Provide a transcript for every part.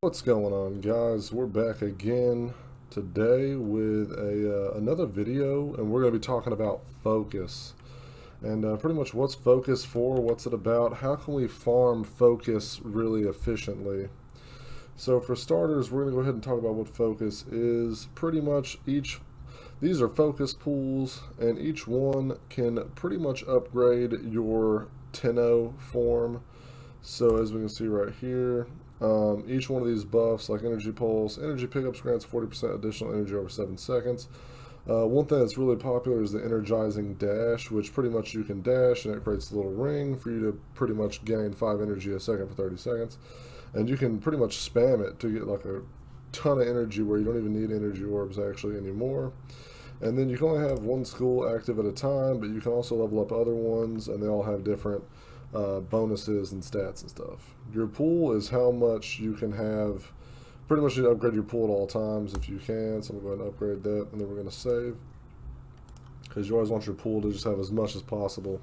What's going on, guys? We're back again today with another video, and we're going to be talking about focus and pretty much what's focus for, what's it about, how can we farm focus really efficiently. So for starters, we're going to go ahead and talk about what focus is. Pretty much these are focus pools, and each one can pretty much upgrade your Tenno form. So as we can see right here, each one of these buffs, like Energy Pulse, Energy Pickups grants 40% additional energy over 7 seconds. One thing that's really popular is the Energizing Dash, which pretty much you can dash and it creates a little ring for you to pretty much gain 5 energy a second for 30 seconds. And you can pretty much spam it to get like a ton of energy where you don't even need energy orbs actually anymore. And then you can only have one school active at a time, but you can also level up other ones, and they all have different bonuses and stats and stuff. Your pool is how much you can have. Pretty much you upgrade your pool at all times if you can. So I'm going to go ahead and upgrade that, and then we're going to save, because you always want your pool to just have as much as possible,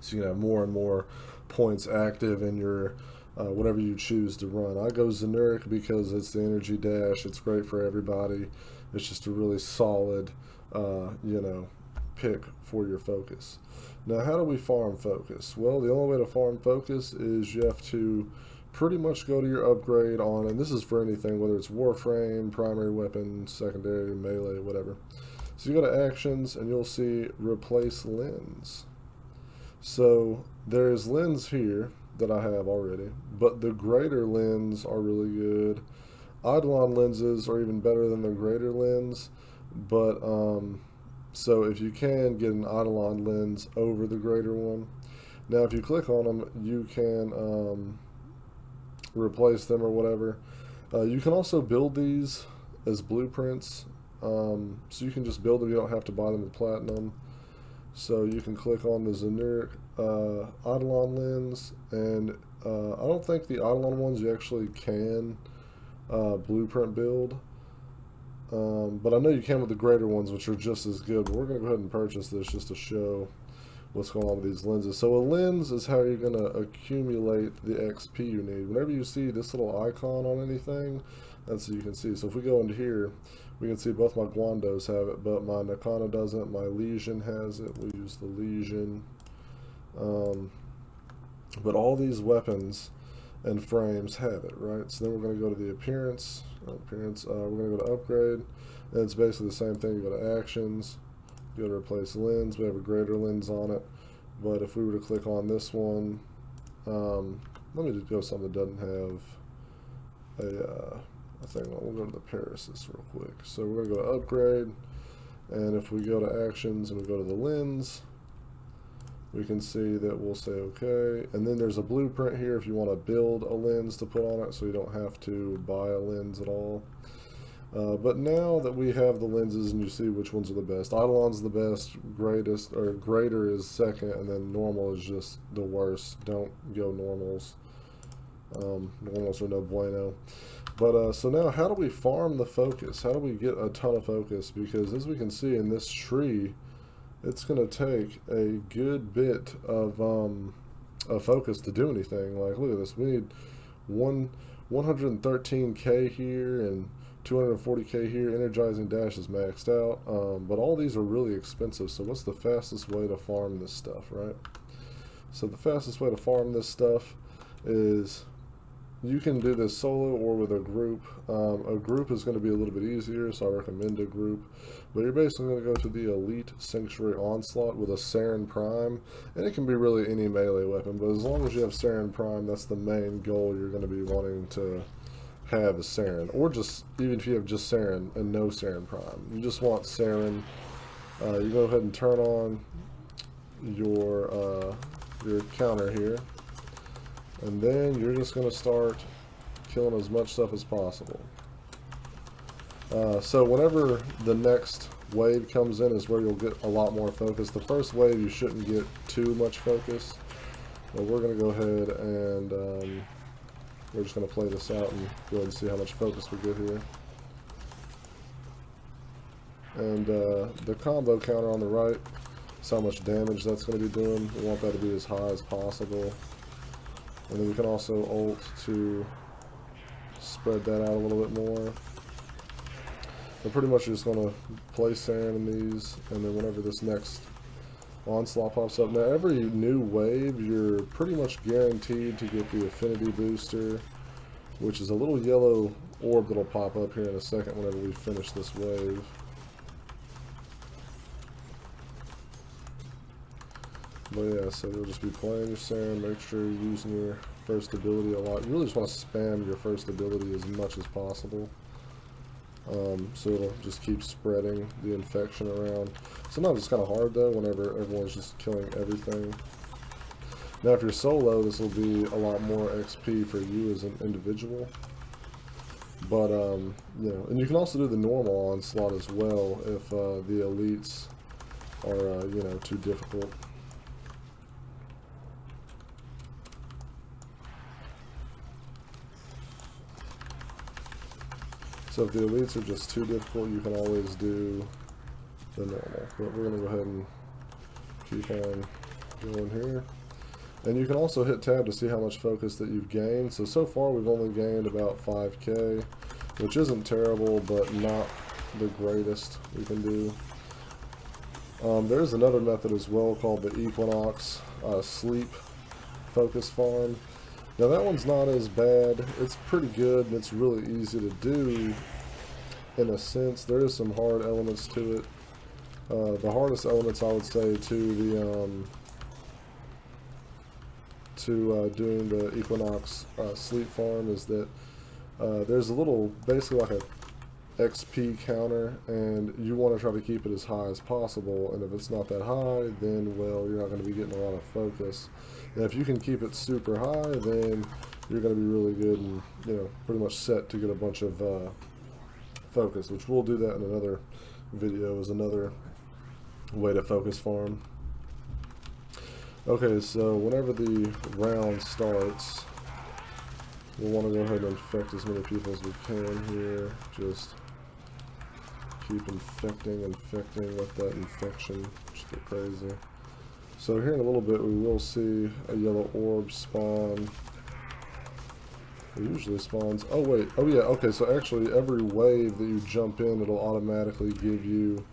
so you can have more and more points active in your whatever you choose to run. I go Zenuric because it's the energy dash. It's great for everybody. It's just a really solid, pick for your focus. Now, how do we farm focus? Well, the only way to farm focus is you have to pretty much go to your upgrade on, and this is for anything, whether it's Warframe, primary weapon, secondary, melee, whatever. So you go to actions, and you'll see replace lens. So there's lens here that I have already, but the greater lens are really good. Eidolon lenses are even better than the greater lens, but so if you can get an Eidolon lens over the greater one. Now if you click on them, you can replace them or whatever. You can also build these as blueprints, so you can just build them, you don't have to buy them with platinum. So you can click on the Zenuric Eidolon lens, and I don't think the Eidolon ones you actually can blueprint build, but I know you can with the greater ones, which are just as good. But we're going to go ahead and purchase this just to show what's going on with these lenses. So a lens is how you're going to accumulate the XP you need. Whenever you see this little icon on anything, that's what you can see. So if we go into here, we can see both my Guandos have it, but my Nakana doesn't. My Legion has it. We use the Legion. But all these weapons and frames have it, right? So then we're going to go to the appearance. We're going to go to upgrade, and it's basically the same thing. You go to actions, you go to replace lens. We have a greater lens on it, but if we were to click on this one, let me just go something that doesn't have a thing. We'll go to the Parasis real quick. So we're going to go to upgrade, and if we go to actions and we go to the lens, we can see that we'll say okay, and then there's a blueprint here if you want to build a lens to put on it, so you don't have to buy a lens at all. But now that we have the lenses and you see which ones are the best, Eidolon's the best, greatest, or greater is second, and then normal is just the worst. Don't go normals. Normals are no bueno. But so now, how do we farm the focus? How do we get a ton of focus? Because as we can see in this tree, it's going to take a good bit of focus to do anything. Like, look at this. We need 113k here and 240k here. Energizing Dash is maxed out. But all these are really expensive. So what's the fastest way to farm this stuff, right? So the fastest way to farm this stuff is you can do this solo or with a group. A group is going to be a little bit easier, so I recommend a group. But you're basically going to go to the Elite Sanctuary Onslaught with a Saren Prime, and it can be really any melee weapon, but as long as you have Saren Prime, that's the main goal you're going to be wanting to have is Saren. Or just, even if you have just Saren and no Saren Prime, you just want Saren. You go ahead and turn on your counter here, and then you're just going to start killing as much stuff as possible. So whenever the next wave comes in is where you'll get a lot more focus. The first wave you shouldn't get too much focus. But we're going to go ahead and we're just going to play this out and go ahead and see how much focus we get here. And the combo counter on the right is how much damage that's going to be doing. We want that to be as high as possible. And then we can also ult to spread that out a little bit more. We're pretty much just going to place sand in these, and then whenever this next onslaught pops up. Now every new wave, you're pretty much guaranteed to get the affinity booster, which is a little yellow orb that'll pop up here in a second whenever we finish this wave. But yeah, so you'll just be playing your sand, make sure you're using your first ability a lot. You really just want to spam your first ability as much as possible. So it'll just keep spreading the infection around. Sometimes it's kind of hard though whenever everyone's just killing everything. Now if you're solo, this will be a lot more XP for you as an individual. But, you know, and you can also do the normal onslaught as well if the elites are, you know, too difficult. So if the elites are just too difficult, you can always do the normal. But we're going to go ahead and keep on going here. And you can also hit tab to see how much focus that you've gained. So far we've only gained about 5k, which isn't terrible, but not the greatest we can do. There's another method as well called the Equinox Sleep Focus Farm. Now that one's not as bad. It's pretty good and it's really easy to do in a sense. There is some hard elements to it. The hardest elements I would say to the doing the Equinox Sleep Farm is that there's a little, basically like a XP counter, and you want to try to keep it as high as possible, and if it's not that high, then, well, you're not going to be getting a lot of focus. And if you can keep it super high, then you're going to be really good and, you know, pretty much set to get a bunch of focus, which we'll do that in another video as another way to focus farm. Okay, so whenever the round starts, we'll want to go ahead and infect as many people as we can here. Just keep infecting with that infection. Just get crazy. So here in a little bit we will see a yellow orb spawn. It usually spawns. Oh wait. Oh yeah. Okay. So actually, every wave that you jump in, it'll automatically give you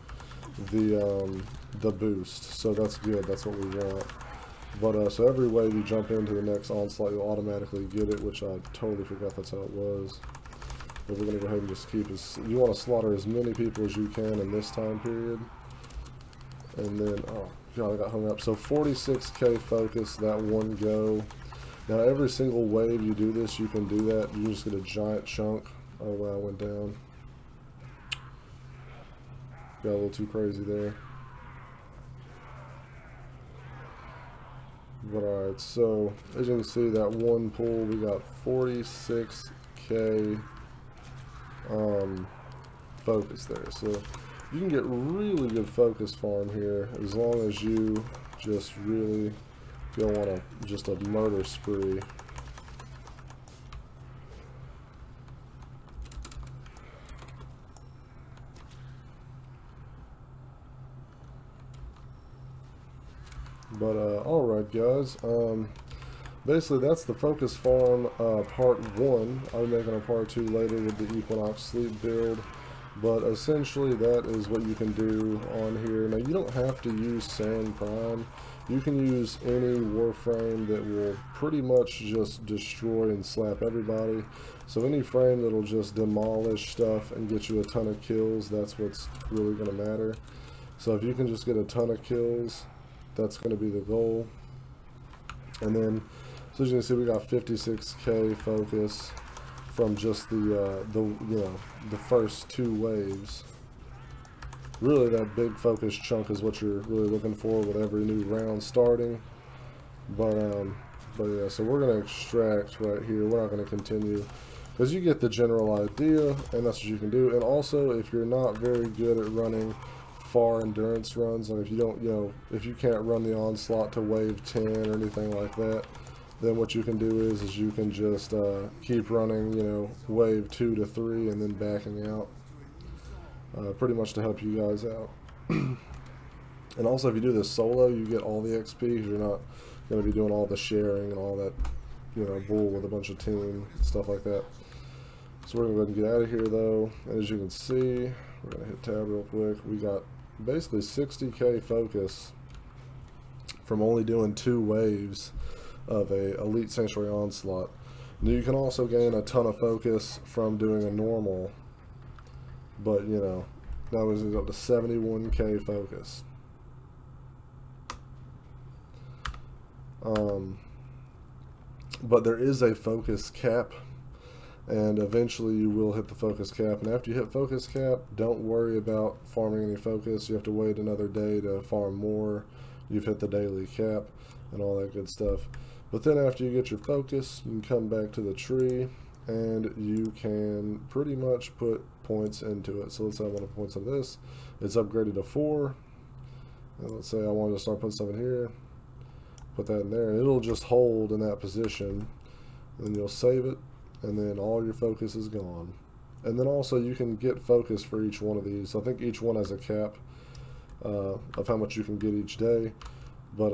the boost. So that's good. That's what we want. But so every wave you jump into the next onslaught, you'll automatically get it, which I totally forgot that's how it was. But we're gonna go ahead and just keep as, you want to slaughter as many people as you can in this time period. And then, oh god, I got hung up. So 46k focus that one go. Now every single wave you do this, you can do that. You just get a giant chunk. Oh wow, went down. Got a little too crazy there. But alright, so as you can see, that one pool, we got 46k focus there. So you can get really good focus farm here as long as you just really go on just a murder spree. But alright guys, basically that's the focus farm part 1. I'll be making a part 2 later with the Equinox Sleep build. But essentially that is what you can do on here. Now you don't have to use Sand Prime. You can use any Warframe that will pretty much just destroy and slap everybody. So any frame that'll just demolish stuff and get you a ton of kills, that's what's really going to matter. So if you can just get a ton of kills, that's going to be the goal. And then, so as you can see, we got 56k focus from just the first 2 waves. Really, that big focus chunk is what you're really looking for with every new round starting. But yeah, so we're gonna extract right here. We're not gonna continue because you get the general idea, and that's what you can do. And also, if you're not very good at running far endurance runs, like if you don't, if you can't run the onslaught to wave 10 or anything like that, then what you can do is you can just keep running, wave 2 to 3 and then backing out, pretty much to help you guys out. And also, if you do this solo, you get all the XP because you're not going to be doing all the sharing and all that, bull with a bunch of team stuff like that. So we're going to go ahead and get out of here though. And as you can see, we're going to hit tab real quick. We got basically 60k focus from only doing 2 waves of a Elite Sanctuary Onslaught. Now you can also gain a ton of focus from doing a normal, but you know, that was up to 71k focus. But there is a focus cap, and eventually you will hit the focus cap. And after you hit focus cap, don't worry about farming any focus. You have to wait another day to farm more. You've hit the daily cap and all that good stuff. But then after you get your focus, you can come back to the tree and you can pretty much put points into it. So let's say I want to put points into this. It's upgraded to 4. And let's say I want to start putting stuff in here. Put that in there, and it'll just hold in that position. And then you'll save it, and then all your focus is gone. And then also you can get focus for each one of these. So I think each one has a cap of how much you can get each day. But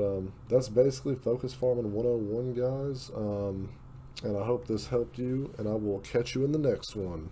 that's basically Focus Farming 101, guys. And I hope this helped you, and I will catch you in the next one.